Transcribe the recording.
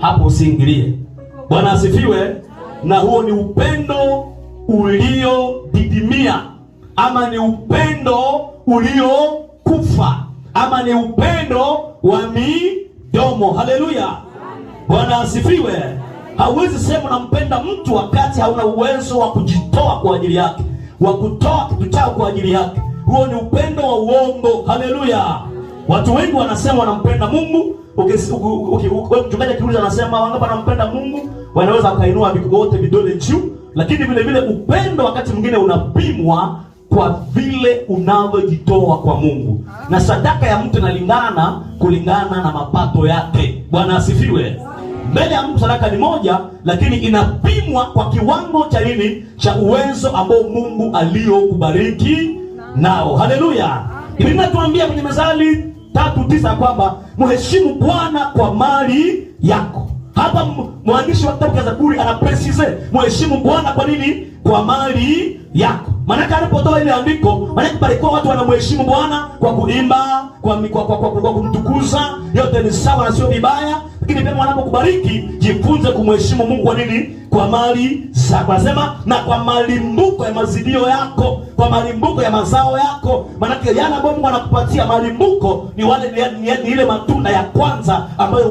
Hapo usiingilie. Bwana asifiwe. Na huo ni upendo uliodidimia, ama ni upendo uliokufa, ama ni upendo wa midomo. Haleluya, Bwana asifiwe. Hauwezi sema unampenda mtu wakati hauna uwezo wa kujitoa kwa ajili yake, wa kutoa kitu chao kwa ajili yake. Huo ni upendo wa uongo. Haleluya. Watu wengi wanasema wanampenda Mungu. Mchungaji akiuliza anasema wangapi wanampenda Mungu, wanaweza kainua wote vidole juu. Lakini vile vile upendo wakati mwingine unapimwa kwa vile unavyojitoa kwa Mungu. Na sadaka ya mtu inalingana kulingana na mapato yake. Bwana asifiwe. Mbele ya Mungu sadaka ni moja, lakini inapimwa kwa kiwango cha nini? Cha uwezo ambao Mungu aliokubariki nao. Haleluya. Biblia inatuambia kwenye Methali 3:9 kwamba mheshimu Bwana kwa mali yako. Hapa mwandishi wa kitabu cha Zaburi anaprecise mheshimu Bwana kwa nini? Kwa mali yako. Maana alipotoa ile andiko, maana palikuwa watu wanamheshimu Bwana kwa kuimba, kwa kumtukuza, yote ni sawa na sio vibaya. Lakini pia wanapokubariki, jifunze kumheshimu Mungu kwa nini? Kwa mali zako. Anasema na kwa malimbuko ya mazidio yako, kwa malimbuko ya mazao yako. Maana yale ambayo Mungu anakupatia malimbuko ni wale ni ile matunda ya kwanza ambayo